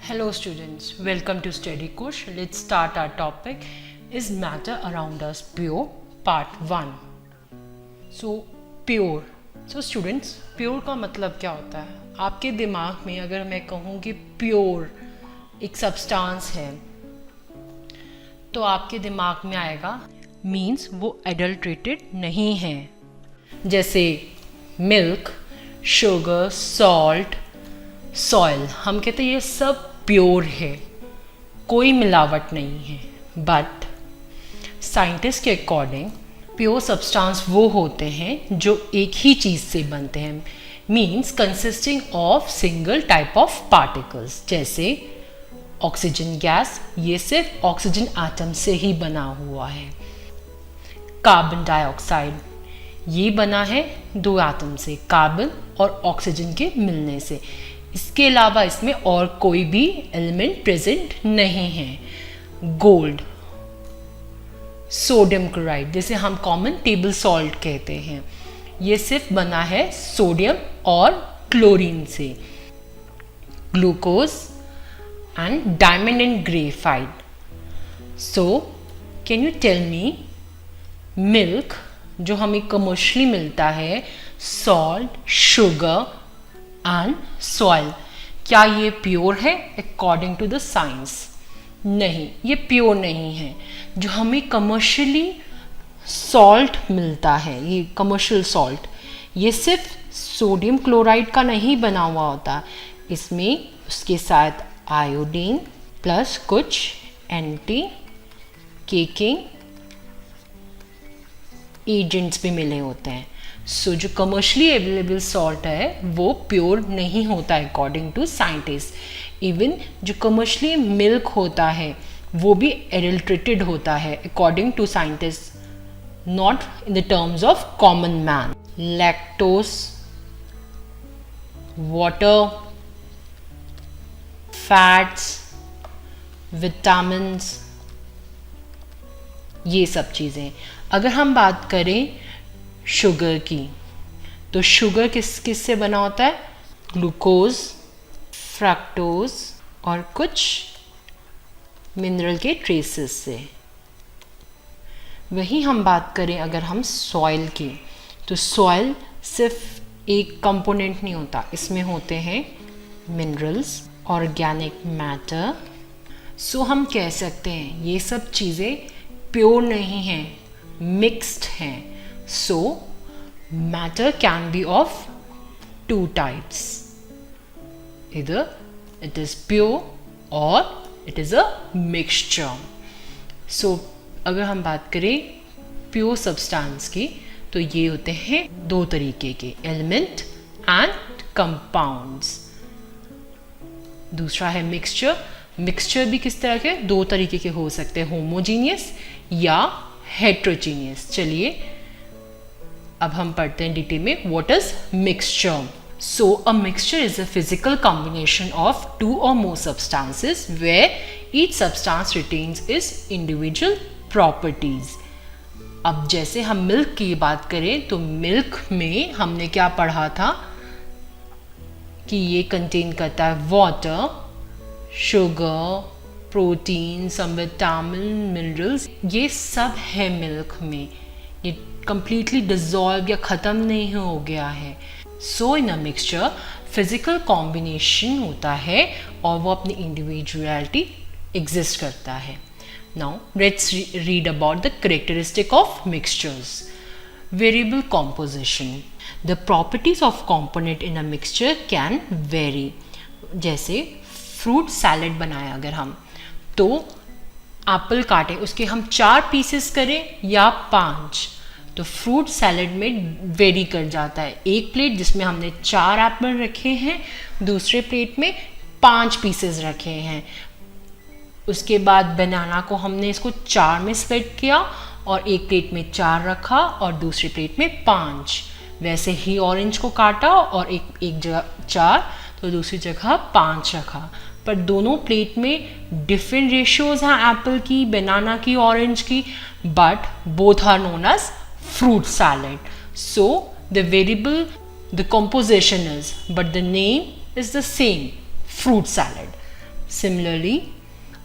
Hello students, welcome to Study Course. Let's start our topic is matter around us pure part 1. So pure. So students, pure का मतलब क्या होता है? आपके दिमाग में अगर मैं कहूँ कि प्योर एक सब्सटेंस है तो आपके दिमाग में आएगा मीन्स वो एडल्ट्रेटेड नहीं है, जैसे मिल्क, शुगर, सॉल्ट, सॉइल। हम कहते हैं ये सब प्योर है, कोई मिलावट नहीं है। बट साइंटिस्ट के अकॉर्डिंग प्योर सब्सटेंस वो होते हैं जो एक ही चीज़ से बनते हैं, means consisting of single type of particles. जैसे ऑक्सीजन गैस, ये सिर्फ ऑक्सीजन एटम से ही बना हुआ है। कार्बन डाइऑक्साइड, ये बना है दो एटम से, कार्बन और ऑक्सीजन के मिलने से। इसके अलावा इसमें और कोई भी एलिमेंट प्रेजेंट नहीं है। गोल्ड, सोडियम क्लोराइड, जिसे हम कॉमन टेबल सॉल्ट कहते हैं, ये सिर्फ बना है सोडियम और क्लोरीन से। Glucose and diamond and graphite. So can you tell me, milk जो हमें कमर्शियली मिलता है, सॉल्ट, शुगर एंड सॉइल, क्या ये प्योर है अकॉर्डिंग टू द साइंस? नहीं, ये प्योर नहीं है। जो हमें कमर्शियली सॉल्ट मिलता है, ये कमर्शियल सॉल्ट, ये सिर्फ सोडियम क्लोराइड का नहीं बना हुआ होता, इसमें उसके साथ आयोडीन प्लस कुछ एंटी केकिंग एजेंट्स भी मिले होते हैं। सो जो कमर्शियली अवेलेबल सॉल्ट है वो प्योर नहीं होता है अकॉर्डिंग टू साइंटिस्ट। इवन जो कमर्शियली मिल्क होता है वो भी एडल्ट्रेटेड होता है according to scientist, not in the terms of common man. Lactose, water, fats, vitamins, ये सब चीज़ें। अगर हम बात करें शुगर की, तो शुगर किस किस से बना होता है? ग्लूकोज, फ्रक्टोज और कुछ मिनरल के ट्रेसेस से। वहीं हम बात करें अगर हम सॉइल की, तो सॉइल सिर्फ एक कंपोनेंट नहीं होता, इसमें होते हैं मिनरल्स, ऑर्गेनिक मैटर। सो हम कह सकते हैं ये सब चीज़ें प्योर नहीं हैं, मिक्स्ड हैं। So matter can be of two types, either it is pure or it is a mixture. So अगर हम बात करें प्योर सब्सटेंस की, तो ये होते हैं दो तरीके के, एलिमेंट एंड कंपाउंड्स। दूसरा है मिक्सचर। मिक्सचर भी किस तरह के? दो तरीके के हो सकते हैं, होमोजीनियस या हेट्रोजीनियस। चलिए अब हम पढ़ते हैं डिटेल में what is mixture. So a mixture is a physical combination of two or more substances where each substance retains its individual properties. अब जैसे हम मिल्क की बात करें, तो मिल्क में हमने क्या पढ़ा था कि ये कंटेन करता है वाटर, शुगर, प्रोटीन, सम विटामिन, मिनरल्स, ये सब है मिल्क में। ये कंप्लीटली डिजॉल्व या ख़त्म नहीं हो गया है। सो इन अ मिक्सचर फिजिकल कॉम्बिनेशन होता है और वो अपनी इंडिविजुअलिटी एग्जिस्ट करता है। Now let's read about the characteristic of mixtures. Variable composition, the properties of component in a mixture can very. जैसे फ्रूट सैलेड बनाए अगर हम, तो एप्पल काटें, उसके हम 4 पीसेस करें या 5, तो फ्रूट सैलेड में वेरी कर जाता है। एक प्लेट जिसमें हमने 4 एप्पल रखे हैं, दूसरे प्लेट में 5 पीसेस रखे हैं। उसके बाद बनाना को हमने इसको 4 में स्प्लिट किया और एक प्लेट में 4 रखा और दूसरी प्लेट में 5। वैसे ही ऑरेंज को काटा और एक जगह 4 तो दूसरी जगह 5 रखा, पर दोनों प्लेट में डिफरेंट रेशियोज हैं एप्पल की, बनाना की, ऑरेंज की, but both are known as fruit salad. So the variable, the composition is, but the name is the same, fruit salad. Similarly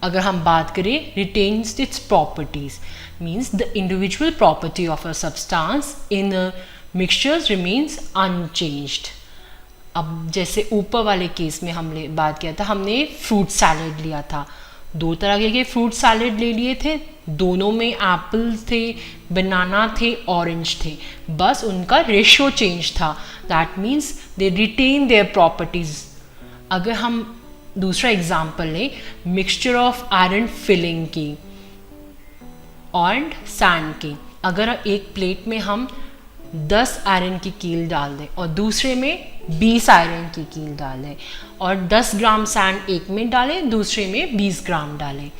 अगर हम बात करें retains its properties, means the individual property of a substance in a mixtures remains unchanged. अब जैसे ऊपर वाले case में हमने बात किया था, हमने फ्रूट सैलेड लिया था, दो तरह के फ्रूट सैलेड ले लिए थे, दोनों में एप्पल थे, बनाना थे, ऑरेंज थे, बस उनका रेशियो चेंज था. That means they retain their properties. अगर हम दूसरा एग्जाम्पल लें, मिक्सचर ऑफ आयरन फिलिंग की और सैंड की, अगर एक प्लेट में हम 10 आयरन की कील डाल दें और दूसरे में 20 आयरन की कील डालें और 10 ग्राम सैंड एक में डालें, दूसरे में 20 ग्राम डालें,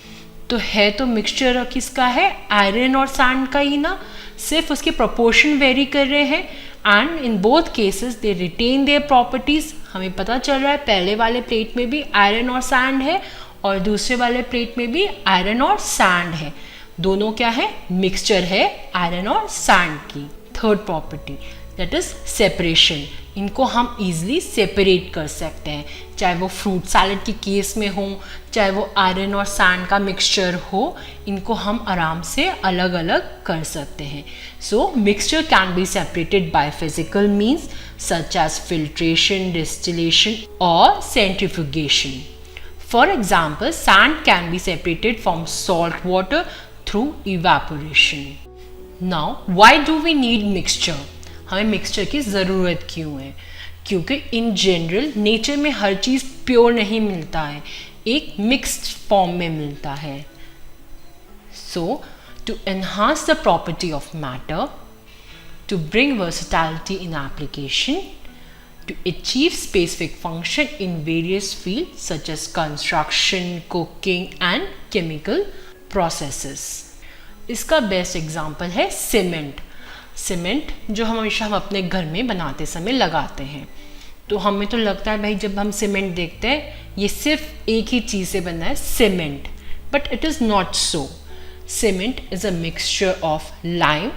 तो है तो मिक्सचर किसका है, आयरन और सैंड का ही ना, सिर्फ उसके प्रोपोर्शन वेरी कर रहे हैं. And in both cases they retain their properties. हमें पता चल रहा है पहले वाले प्लेट में भी आयरन और सैंड है और दूसरे वाले प्लेट में भी आयरन और सैंड है, दोनों क्या है, मिक्सचर है आयरन और सैंड की. Third property that is separation. इनको हम इजीली सेपरेट कर सकते हैं, चाहे वो फ्रूट सैलेड की केस में हो, चाहे वो आयरन और सैंड का मिक्सचर हो, इनको हम आराम से अलग अलग कर सकते हैं. So mixture can be separated by physical means such as filtration, distillation or centrifugation. For example, sand can be separated from salt water through evaporation. Now, why do we need mixture? हमें mixture की ज़रूरत क्यों है? क्योंकि in general nature में हर चीज़ pure नहीं मिलता है, एक मिक्स्ड फॉर्म में मिलता है. So to enhance the property of matter, to bring versatility in application, to achieve specific function in various fields such as construction, cooking and chemical processes. इसका best example है cement. Cement जो हमेशा हम अपने घर में बनाते समय लगाते हैं, तो हमें तो लगता है भाई जब हम सीमेंट देखते हैं ये सिर्फ एक ही चीज़ से बना है, cement, but it is not so. Cement is a mixture of lime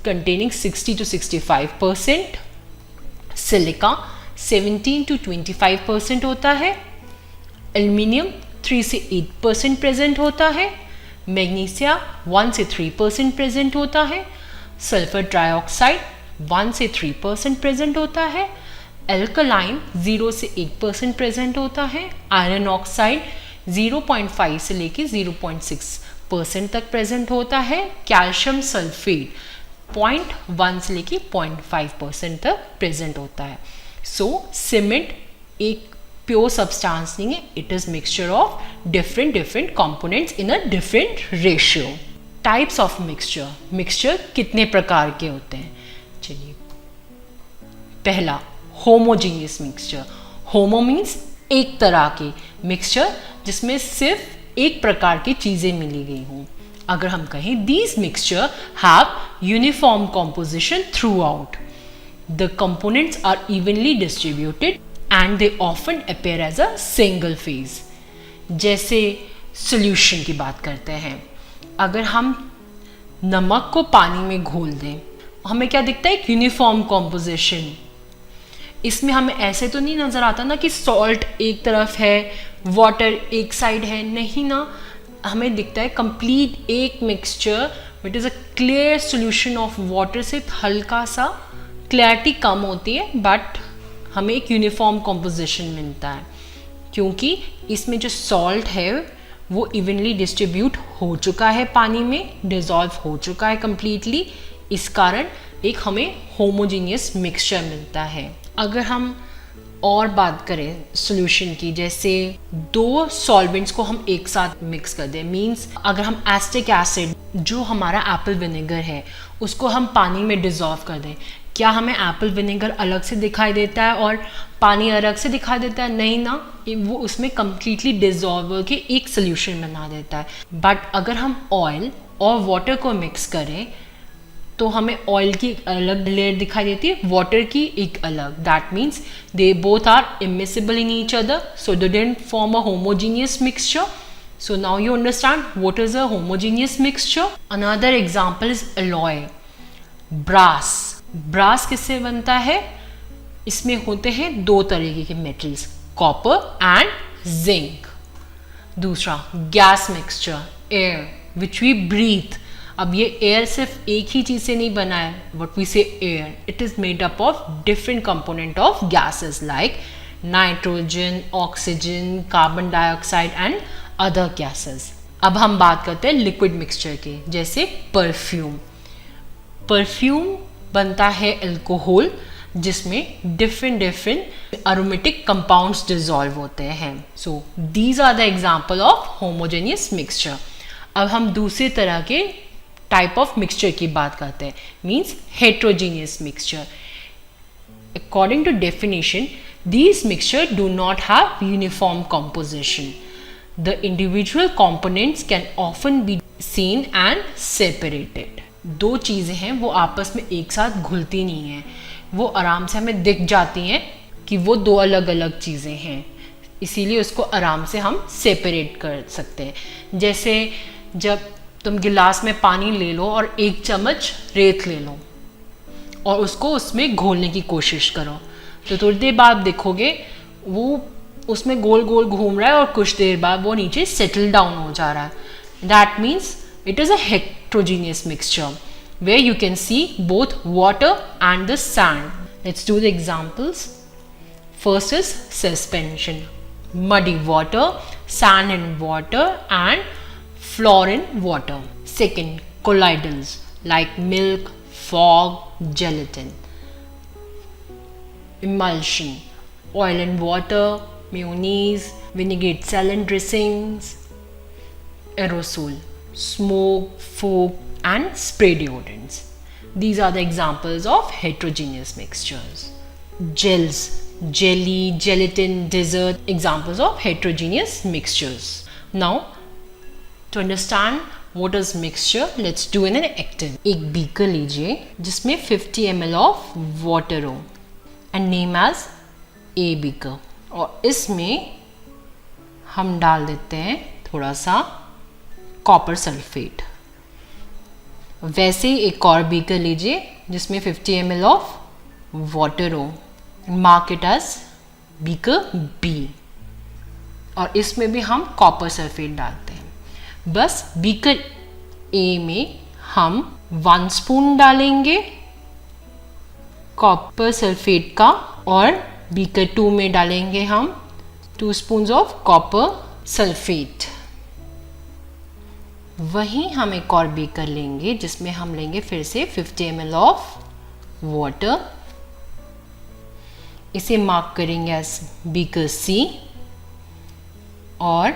containing 60 to 65%, silica 17 to 25% होता है, एल्युमिनियम 3 से 8% प्रेजेंट होता है, मैग्नीशिया 1 से 3% प्रेजेंट होता है, सल्फर ट्राइऑक्साइड 1 से 3% प्रेजेंट होता है, एल्कलाइन 0 से 8% प्रेजेंट होता है, आयरन ऑक्साइड 0.5 से लेके 0.6% तक प्रेजेंट होता है, कैल्शियम सल्फेट 0.1 से लेके 0.5% तक प्रेजेंट होता है. सो सीमेंट एक प्योर सब्सटेंस नहीं है, it is mixture of different components in a different ratio. Types of mixture, mixture कितने प्रकार के होते हैं? चलिए, पहला होमोजीनियस मिक्सचर. होमो मीन्स एक तरह के, मिक्सचर जिसमें सिर्फ एक प्रकार की चीजें मिली गई हों. अगर हम कहें these mixture have uniform composition throughout, the components are evenly distributed and they often appear as a single phase. जैसे सॉल्यूशन की बात करते हैं, अगर हम नमक को पानी में घोल दें, हमें क्या दिखता है, एक यूनिफॉर्म कॉम्पोजिशन. इसमें हमें ऐसे तो नहीं नजर आता ना कि सॉल्ट एक तरफ है, वाटर एक साइड है, नहीं ना, हमें दिखता है कंप्लीट एक mixture with is a clear solution of water से हल्का सा क्लैरिटी कम होती है, बट हमें एक यूनिफॉर्म कॉम्पोजिशन मिलता है क्योंकि इसमें जो सॉल्ट है वो इवनली डिस्ट्रीब्यूट हो चुका है, पानी में डिजॉल्व हो चुका है कम्प्लीटली. इस कारण एक हमें होमोजीनियस मिक्सचर मिलता है. अगर हम और बात करें सॉल्यूशन की, जैसे दो सॉल्वेंट्स को हम एक साथ मिक्स कर दें, मींस अगर हम एसिटिक एसिड जो हमारा एप्पल विनेगर है उसको हम पानी में डिज़ोल्व कर दें, क्या हमें एप्पल विनेगर अलग से दिखाई देता है और पानी अलग से दिखाई देता है? नहीं ना, वो उसमें कम्प्लीटली डिज़ोल्व के एक सोल्यूशन बना देता है. बट अगर हम ऑयल और वाटर को मिक्स करें तो हमें ऑयल की एक अलग लेयर दिखाई देती है, वाटर की एक अलग. That means they both are immiscible in each other, so they didn't form a homogeneous mixture. So now you understand what is a homogeneous mixture. Another example is alloy. Brass. Brass किससे बनता है? इसमें होते हैं दो तरीके के metals, copper and zinc. दूसरा gas mixture, air which we breathe. अब ये एयर सिर्फ एक ही चीज से नहीं बना है, व्हाट वी से air, it is made up of different component of gases like nitrogen, oxygen, carbon dioxide and other gases. अब हम बात करते हैं लिक्विड मिक्सचर की, जैसे परफ्यूम। परफ्यूम बनता है अल्कोहल जिसमें डिफरेंट अरोमेटिक कंपाउंड्स डिसॉल्व होते हैं। So these are the example of homogeneous mixture. अब हम दूसरे तरह के टाइप ऑफ मिक्सचर की बात करते हैं, means heterogeneous mixture. According to definition, these mixture do not have uniform composition. The individual components can often be seen and separated. दो चीज़ें हैं वो आपस में एक साथ घुलती नहीं हैं, वो आराम से हमें दिख जाती हैं कि वो दो अलग अलग चीज़ें हैं, इसीलिए उसको आराम से हम सेपरेट कर सकते हैं। जैसे जब तुम गिलास में पानी ले लो और एक चम्मच रेत ले लो और उसको उसमें घोलने की कोशिश करो, तो थोड़ी देर बाद देखोगे वो उसमें गोल गोल घूम रहा है और कुछ देर बाद वो नीचे सेटल डाउन हो जा रहा है। That means it is a heterogeneous mixture where you can see both water and the sand. Let's do the examples. First is suspension, muddy water, sand in water and flour in water. Second, colloidals like milk, fog, gelatin. Emulsion, oil and water, mayonnaise, vinaigrette salad dressings. Aerosol, smoke, fog and spray deodorants. These are the examples of heterogeneous mixtures. Gels, jelly, gelatin, dessert, examples of heterogeneous mixtures. Now, to understand what is mixture, let's do an activity. एक beaker लीजिए जिसमें 50 ml of water हो and name as A beaker, और इसमें हम डाल देते हैं थोड़ा सा कॉपर सल्फेट। वैसे ही एक और बीकर लीजिए जिसमें 50 ml ऑफ वाटर हो, mark it as beaker B, और इसमें भी हम कॉपर सल्फेट डालते हैं। बस बीकर ए में हम 1 स्पून डालेंगे कॉपर सल्फेट का, और बीकर 2 में डालेंगे हम 2 स्पून ऑफ कॉपर सल्फेट। वहीं हम एक और बीकर लेंगे जिसमें हम लेंगे फिर से 50 ml ऑफ वाटर, इसे मार्क करेंगे एज बीकर सी, और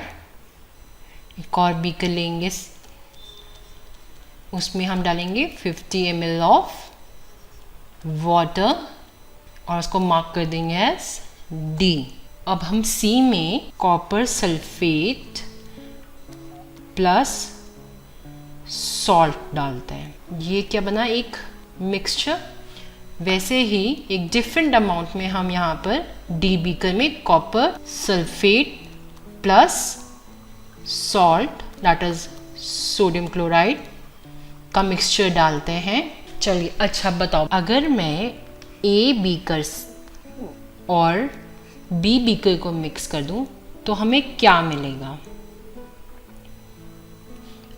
एक और बीकर लेंगे उसमें हम डालेंगे 50 ml ऑफ वाटर और उसको मार्क कर देंगे एज डी। अब हम सी में कॉपर सल्फेट प्लस सॉल्ट डालते हैं। ये क्या बना, एक मिक्सचर। वैसे ही एक डिफरेंट अमाउंट में हम यहाँ पर डी बीकर में copper sulphate plus salt that is sodium chloride का मिक्सचर डालते हैं। चलिए अच्छा बताओ, अगर मैं ए बीकर और बी बीकर को मिक्स कर दूं तो हमें क्या मिलेगा?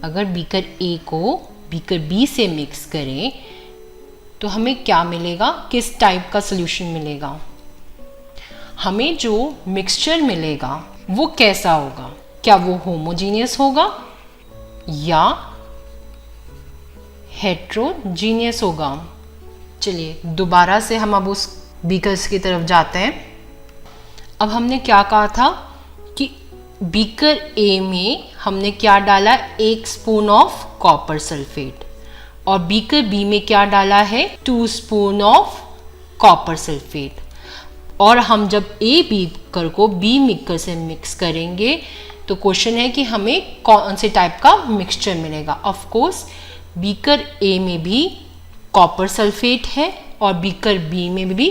अगर बीकर ए को बीकर बी से मिक्स करें तो हमें क्या मिलेगा, किस टाइप का सॉल्यूशन मिलेगा? हमें जो मिक्सचर मिलेगा वो कैसा होगा? क्या वो होमोजीनियस होगा या हेट्रोजीनियस होगा? चलिए दोबारा से हम अब उस बीकर्स की तरफ जाते हैं। अब हमने क्या कहा था कि बीकर ए में हमने क्या डाला, 1 स्पून ऑफ कॉपर सल्फेट, और बीकर बी में क्या डाला है, 2 स्पून ऑफ कॉपर सल्फेट। और हम जब ए बीकर को बी बीकर से मिक्स करेंगे तो क्वेश्चन है कि हमें कौन से टाइप का मिक्सचर मिलेगा। ऑफ कोर्स बीकर ए में भी कॉपर सल्फेट है और बीकर बी में भी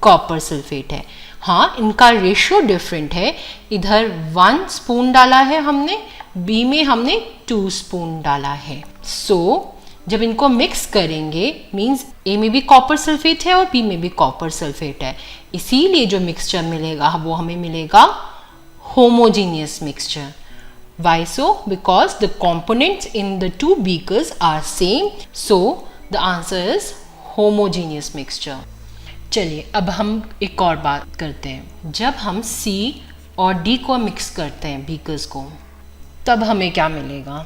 कॉपर सल्फेट है। हाँ, इनका रेशियो डिफरेंट है, इधर 1 स्पून डाला है हमने, बी में हमने 2 स्पून डाला है। सो जब इनको मिक्स करेंगे मींस ए में भी कॉपर सल्फेट है और बी में भी कॉपर सल्फेट है, इसीलिए जो मिक्सचर मिलेगा वो हमें मिलेगा homogeneous mixture. Why so? Because the components in the two beakers are same. So the answer is homogeneous mixture. चलिए अब हम एक और बात करते हैं. जब हम C और D को मिक्स करते हैं बीकर्स को, तब हमें क्या मिलेगा?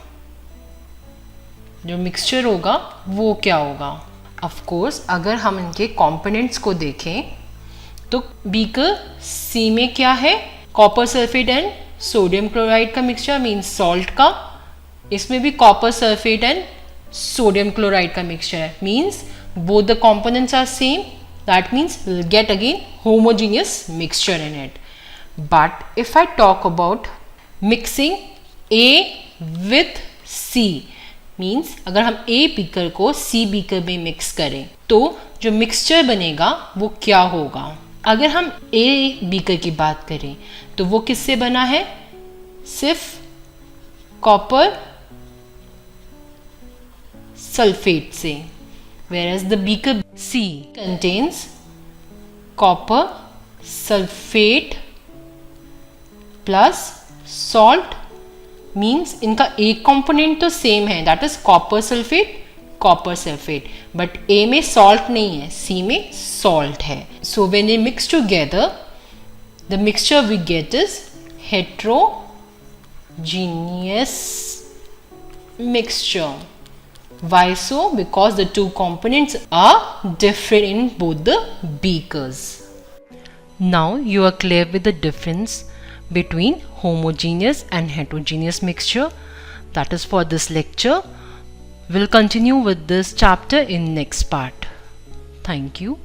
जो मिक्सचर होगा वो क्या होगा? ऑफ कोर्स अगर हम इनके कंपोनेंट्स को देखें तो बीकर C में क्या है? Copper sulphate and sodium chloride का मिक्सचर, मीन्स सॉल्ट का. इसमें भी copper sulphate and sodium chloride का मिक्सचर है, means both the components are same. That means we'll get again homogeneous mixture in it. But if I talk about mixing A with C, means अगर हम A beaker को C beaker में mix करें तो जो mixture बनेगा वो क्या होगा? अगर हम A बीकर की बात करें तो वो किससे बना है? सिर्फ कॉपर सल्फेट से. Whereas the beaker C contains copper sulfate plus salt, means इनका एक component तो same है, that is copper sulfate, but A में salt नहीं है, C में salt है. So when they mix together, the mixture we get is heterogeneous mixture. Why so? Because the two components are different in both the beakers. Now you are clear with the difference between homogeneous and heterogeneous mixture. That is for this lecture. We'll continue with this chapter in next part. Thank you.